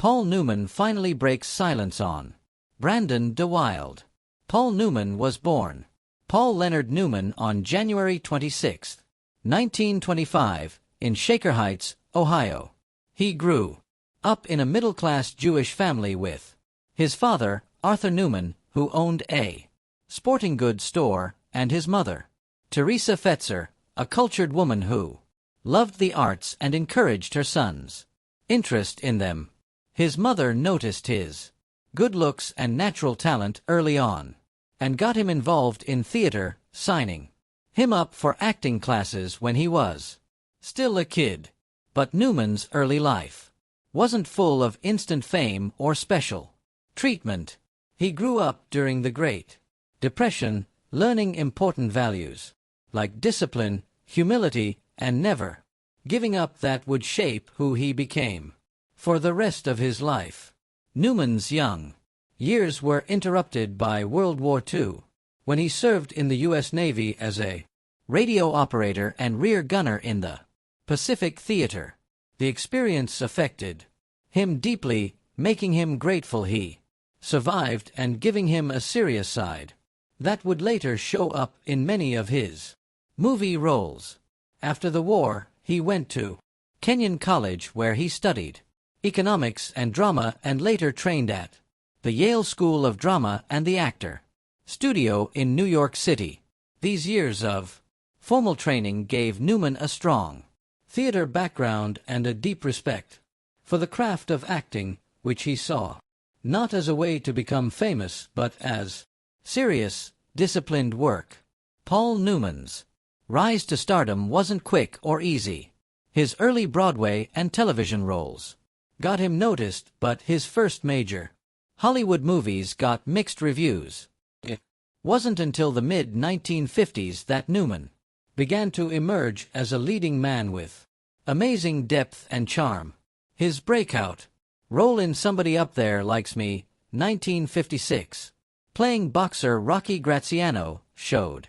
Paul Newman finally breaks silence on Brandon deWilde. Paul Newman was born Paul Leonard Newman on January 26, 1925, in Shaker Heights, Ohio. He grew up in a middle-class Jewish family with his father, Arthur Newman, who owned a sporting goods store, and his mother, Teresa Fetzer, a cultured woman who loved the arts and encouraged her sons' interest in them. His mother noticed his good looks and natural talent early on, and got him involved in theater, signing him up for acting classes when he was still a kid. But Newman's early life wasn't full of instant fame or special treatment. He grew up during the Great Depression, learning important values like discipline, humility, and never giving up that would shape who he became for the rest of his life. Newman's young years were interrupted by World War II, when he served in the U.S. Navy as a radio operator and rear gunner in the Pacific Theater. The experience affected him deeply, making him grateful he survived and giving him a serious side that would later show up in many of his movie roles. After the war, he went to Kenyon College, where he studied economics and drama and later trained at the Yale School of Drama and the Actor Studio in New York City. These years of formal training gave Newman a strong theater background and a deep respect for the craft of acting, which he saw not as a way to become famous but as serious, disciplined work. Paul Newman's rise to stardom wasn't quick or easy. His early Broadway and television roles got him noticed, but his first major Hollywood movies got mixed reviews. It wasn't until the mid-1950s that Newman began to emerge as a leading man with amazing depth and charm. His breakout role in Somebody Up There Likes Me, 1956, playing boxer Rocky Graziano, showed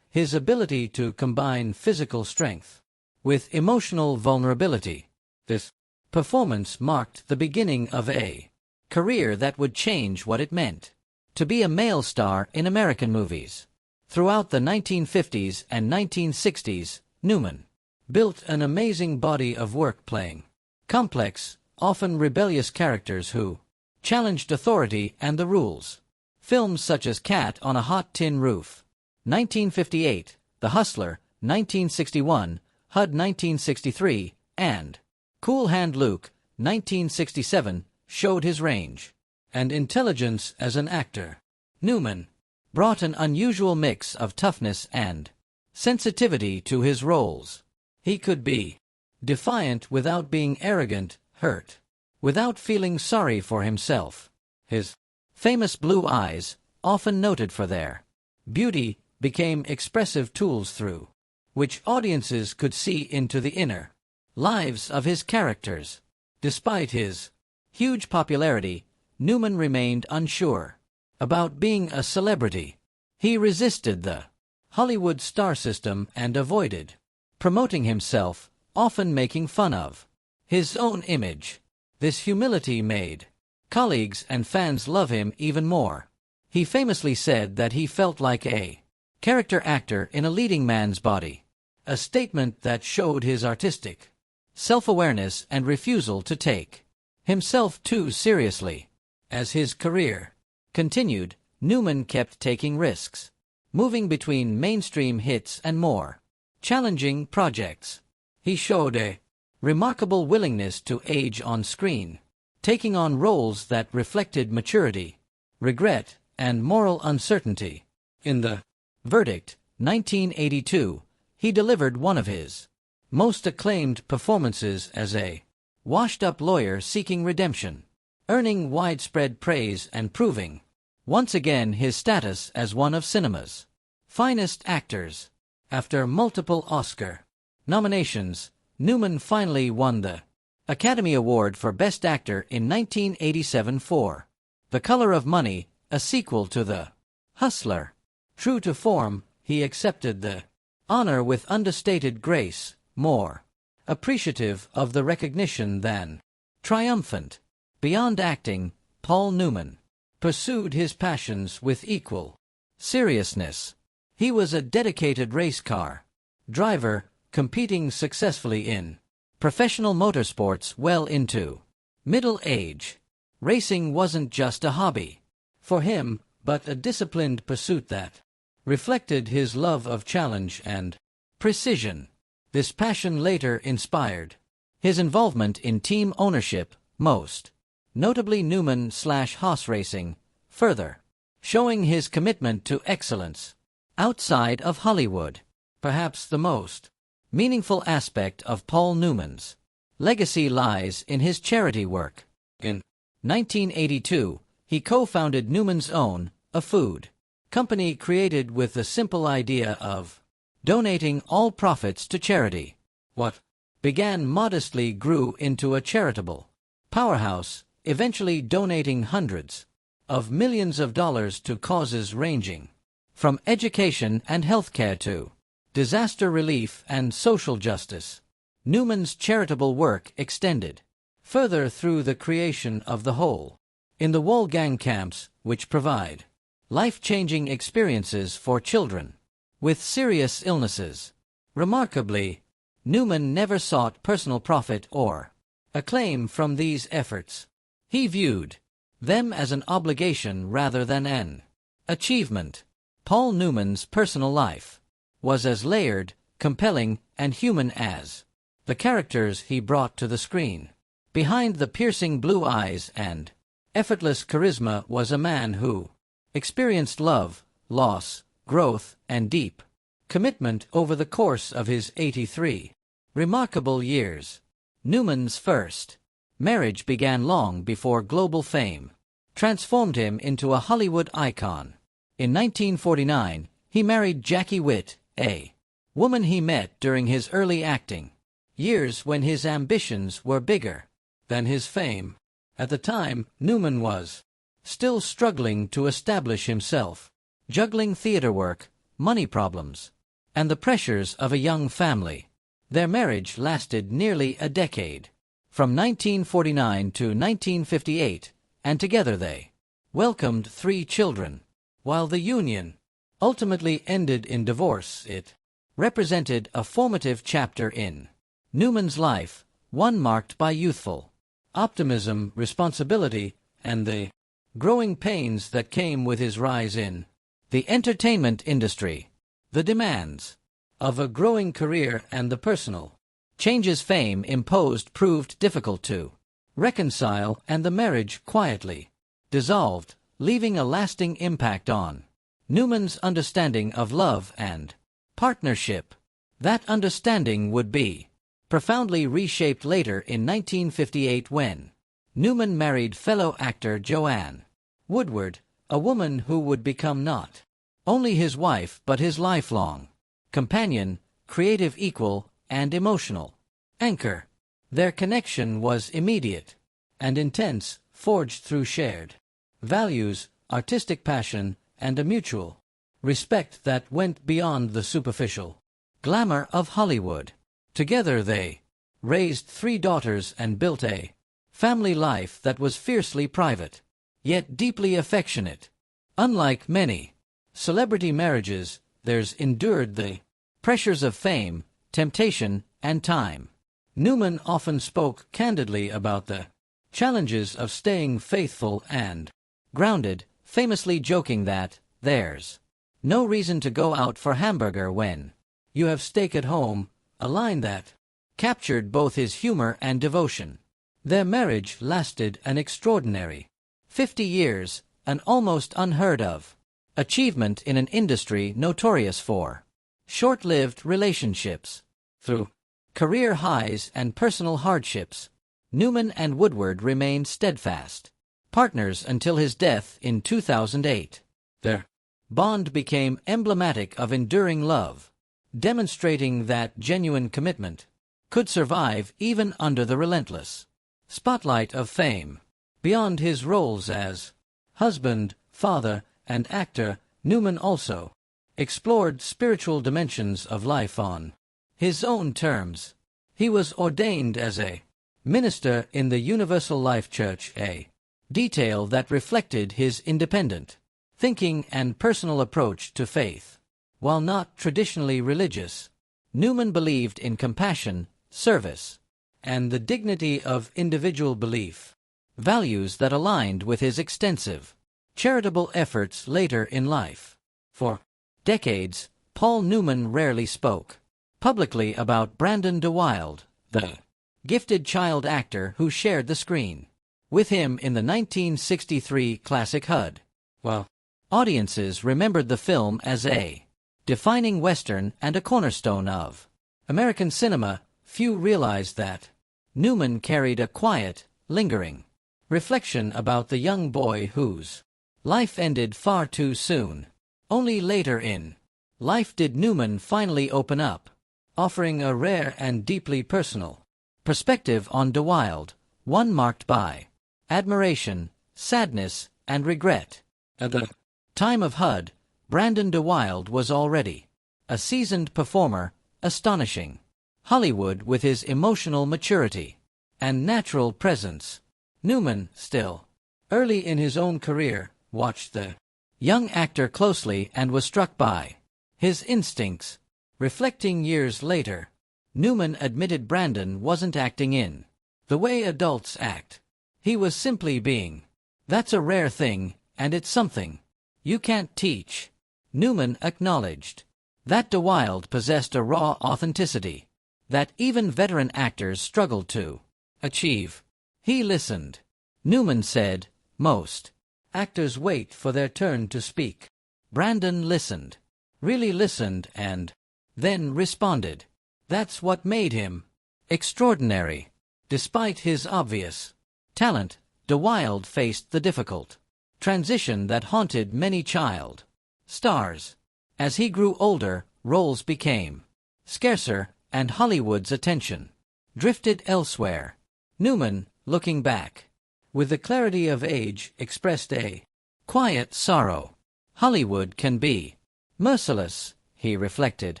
his ability to combine physical strength with emotional vulnerability. This performance marked the beginning of a career that would change what it meant to be a male star in American movies. Throughout the 1950s and 1960s, Newman built an amazing body of work playing complex, often rebellious characters who challenged authority and the rules. Films such as Cat on a Hot Tin Roof, 1958, The Hustler, 1961, HUD 1963, and Cool Hand Luke, 1967, showed his range and intelligence as an actor. Newman brought an unusual mix of toughness and sensitivity to his roles. He could be defiant without being arrogant, hurt without feeling sorry for himself. His famous blue eyes, often noted for their beauty, became expressive tools through which audiences could see into the inner lives of his characters. Despite his huge popularity, Newman remained unsure about being a celebrity. He resisted the Hollywood star system and avoided promoting himself, often making fun of his own image. This humility made colleagues and fans love him even more. He famously said that he felt like a character actor in a leading man's body, a statement that showed his artistic self-awareness and refusal to take himself too seriously. As his career continued, Newman kept taking risks, moving between mainstream hits and more challenging projects. He showed a remarkable willingness to age on screen, taking on roles that reflected maturity, regret, and moral uncertainty. In The Verdict, 1982, he delivered one of his most acclaimed performances as a washed-up lawyer seeking redemption, earning widespread praise and proving once again his status as one of cinema's finest actors. After multiple Oscar nominations, Newman finally won the Academy Award for Best Actor in 1987 for The Color of Money, a sequel to The Hustler. True to form, he accepted the honor with understated grace, more appreciative of the recognition than triumphant. Beyond acting, Paul Newman pursued his passions with equal seriousness. He was a dedicated race car driver, competing successfully in professional motorsports well into middle age. Racing wasn't just a hobby for him, but a disciplined pursuit that reflected his love of challenge and precision. This passion later inspired his involvement in team ownership, most notably Newman/Haas racing, further showing his commitment to excellence. Outside of Hollywood, perhaps the most meaningful aspect of Paul Newman's legacy lies in his charity work. In 1982, he co-founded Newman's Own, a food company created with the simple idea of donating all profits to charity. What began modestly grew into a charitable powerhouse, eventually donating hundreds of millions of dollars to causes ranging from education and healthcare to disaster relief and social justice. Newman's charitable work extended further through the creation of the Hole in the Wall gang camps, which provide life-changing experiences for children with serious illnesses. Remarkably, Newman never sought personal profit or acclaim from these efforts. He viewed them as an obligation rather than an achievement. Paul Newman's personal life was as layered, compelling, and human as the characters he brought to the screen. Behind the piercing blue eyes and effortless charisma was a man who experienced love, loss, growth, and deep commitment over the course of his 83 remarkable years. Newman's first marriage began long before global fame transformed him into a Hollywood icon. In 1949, he married Jackie Witt, a woman he met during his early acting years when his ambitions were bigger than his fame. At the time, Newman was still struggling to establish himself, juggling theater work, money problems, and the pressures of a young family. Their marriage lasted nearly a decade, from 1949 to 1958, and together they welcomed 3 children. While the union ultimately ended in divorce, it represented a formative chapter in Newman's life, one marked by youthful optimism, responsibility, and the growing pains that came with his rise in the entertainment industry. The demands of a growing career and the personal changes fame imposed proved difficult to reconcile, and the marriage quietly dissolved, leaving a lasting impact on Newman's understanding of love and partnership. That understanding would be profoundly reshaped later in 1958 when Newman married fellow actor Joanne Woodward, a woman who would become not only his wife but his lifelong companion, creative equal, and emotional anchor. Their connection was immediate and intense, forged through shared values, artistic passion, and a mutual respect that went beyond the superficial glamour of Hollywood. Together they raised 3 daughters and built a family life that was fiercely private, yet deeply affectionate. Unlike many celebrity marriages, theirs endured the pressures of fame, temptation, and time. Newman often spoke candidly about the challenges of staying faithful and grounded, famously joking that there's no reason to go out for hamburger when you have steak at home, a line that captured both his humor and devotion. Their marriage lasted an extraordinary 50 years, an almost unheard of achievement in an industry notorious for short-lived relationships. Through career highs and personal hardships, Newman and Woodward remained steadfast partners until his death in 2008. Their bond became emblematic of enduring love, demonstrating that genuine commitment could survive even under the relentless spotlight of fame. Beyond his roles as husband, father, and actor, Newman also explored spiritual dimensions of life on his own terms. He was ordained as a minister in the Universal Life Church, a detail that reflected his independent thinking and personal approach to faith. While not traditionally religious, Newman believed in compassion, service, and the dignity of individual belief, values that aligned with his extensive charitable efforts later in life. For decades, Paul Newman rarely spoke publicly about Brandon deWilde, the gifted child actor who shared the screen with him in the 1963 classic HUD. While audiences remembered the film as a defining Western and a cornerstone of American cinema, few realized that Newman carried a quiet, lingering reflection about the young boy whose life ended far too soon. Only later in life did Newman finally open up, offering a rare and deeply personal perspective on deWilde, one marked by admiration, sadness, and regret. At the time of HUD, Brandon deWilde was already a seasoned performer, astonishing Hollywood with his emotional maturity and natural presence. Newman, still early in his own career, watched the young actor closely and was struck by his instincts. Reflecting years later, Newman admitted Brandon wasn't acting in the way adults act. He was simply being. That's a rare thing, and it's something you can't teach. Newman acknowledged that deWilde possessed a raw authenticity that even veteran actors struggled to achieve. He listened. Newman said, "Most actors wait for their turn to speak. Brandon listened, really listened, and then responded. That's what made him extraordinary." Despite his obvious talent, deWilde faced the difficult transition that haunted many child stars. As he grew older, roles became scarcer and Hollywood's attention drifted elsewhere. Newman, looking back, with the clarity of age, expressed a quiet sorrow. Hollywood can be merciless, he reflected.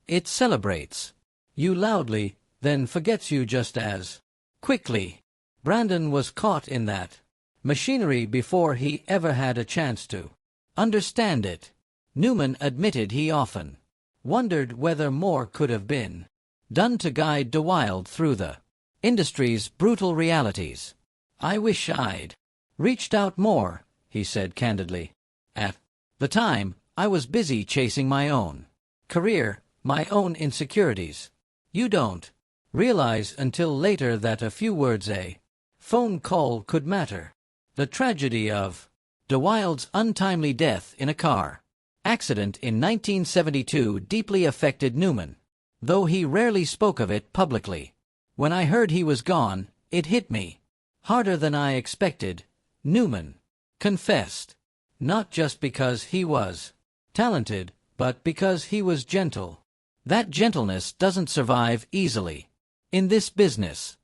It celebrates you loudly, then forgets you just as quickly. Brandon was caught in that machinery before he ever had a chance to understand it. Newman admitted he often wondered whether more could have been done to guide deWilde through the industry's brutal realities. "I wish I'd reached out more," he said candidly. "At the time, I was busy chasing my own career, my own insecurities. You don't realize until later that a few words, a phone call, could matter." The tragedy of deWilde's untimely death in a car accident in 1972 deeply affected Newman, though he rarely spoke of it publicly. "When I heard he was gone, it hit me harder than I expected," Newman confessed. "Not just because he was talented, but because he was gentle. That gentleness doesn't survive easily in this business."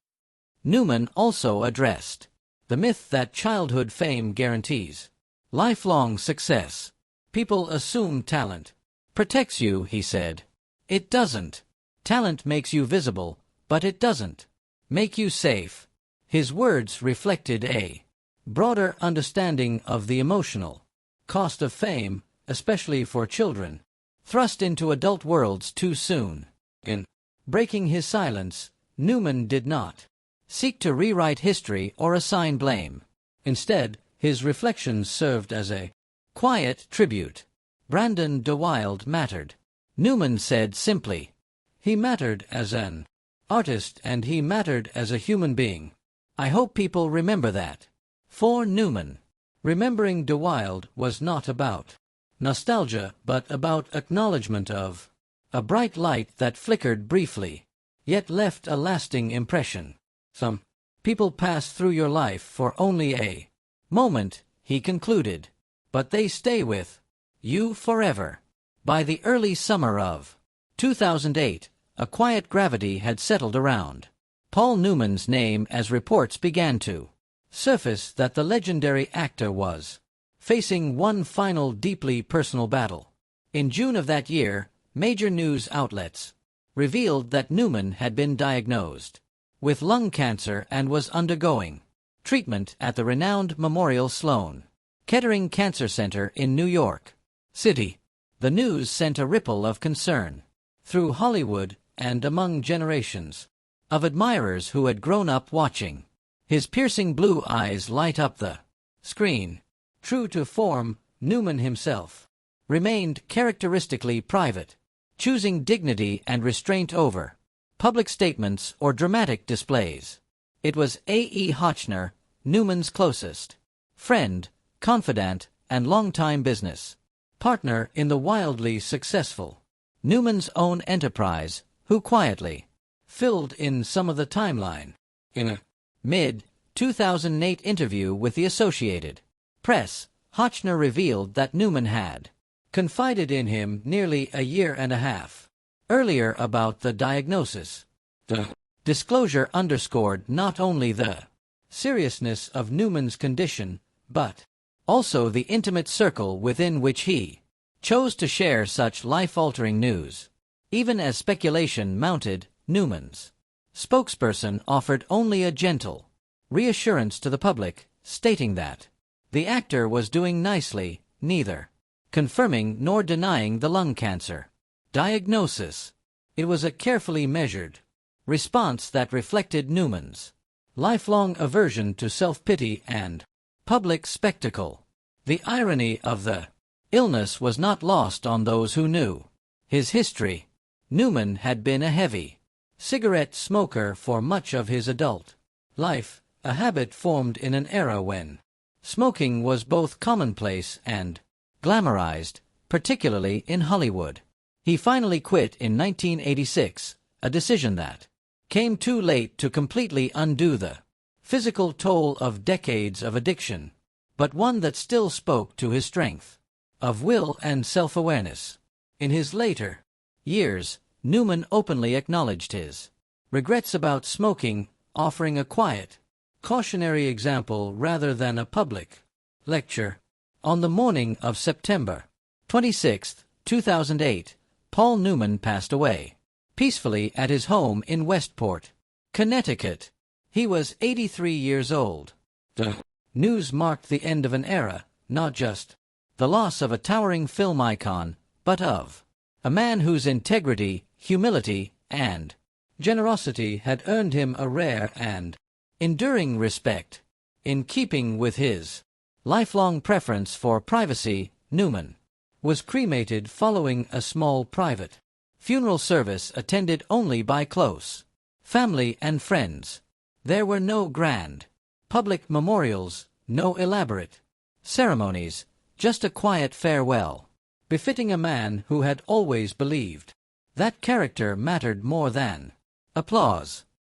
Newman also addressed the myth that childhood fame guarantees lifelong success. "People assume talent protects you," he said. "It doesn't. Talent makes you visible, but it doesn't make you safe." His words reflected a broader understanding of the emotional cost of fame, especially for children thrust into adult worlds too soon. In breaking his silence, Newman did not seek to rewrite history or assign blame. Instead, his reflections served as a quiet tribute. Brandon deWilde mattered. Newman said simply, "He mattered as an artist and he mattered as a human being." I hope people remember that. For Newman, remembering deWilde was not about nostalgia but about acknowledgement of a bright light that flickered briefly, yet left a lasting impression. "Some people pass through your life for only a moment," he concluded, "but they stay with you forever." By the early summer of 2008, a quiet gravity had settled around Paul Newman's name as reports began to surface that the legendary actor was facing one final deeply personal battle. In June of that year, major news outlets revealed that Newman had been diagnosed with lung cancer and was undergoing treatment at the renowned Memorial Sloan Kettering Cancer Center in New York City. The news sent a ripple of concern through Hollywood and among generations of admirers who had grown up watching his piercing blue eyes light up the screen. True to form, Newman himself remained characteristically private, choosing dignity and restraint over public statements or dramatic displays. It was A.E. Hotchner, Newman's closest friend, confidant, and longtime business partner in the wildly successful Newman's own enterprise, who quietly filled in some of the timeline. In a mid-2008 interview with the Associated Press, Hotchner revealed that Newman had confided in him nearly a year and a half earlier about the diagnosis. The disclosure underscored not only the seriousness of Newman's condition, but also the intimate circle within which he chose to share such life-altering news. Even as speculation mounted, Newman's spokesperson offered only a gentle reassurance to the public, stating that the actor was doing nicely, neither confirming nor denying the lung cancer diagnosis. It was a carefully measured response that reflected Newman's lifelong aversion to self-pity and public spectacle. The irony of the illness was not lost on those who knew his history. Newman had been a heavy cigarette smoker for much of his adult life, a habit formed in an era when smoking was both commonplace and glamorized, particularly in Hollywood. He finally quit in 1986, a decision that came too late to completely undo the physical toll of decades of addiction, but one that still spoke to his strength of will and self-awareness. In his later years, Newman openly acknowledged his regrets about smoking, offering a quiet, cautionary example rather than a public lecture. On the morning of September 26, 2008, Paul Newman passed away peacefully at his home in Westport, Connecticut. He was 83 years old. The news marked the end of an era, not just the loss of a towering film icon, but of a man whose integrity, humility, and generosity had earned him a rare and enduring respect. In keeping with his lifelong preference for privacy, Newman was cremated following a small private funeral service attended only by close family and friends. There were no grand public memorials, no elaborate ceremonies, just a quiet farewell, befitting a man who had always believed that character mattered more than applause.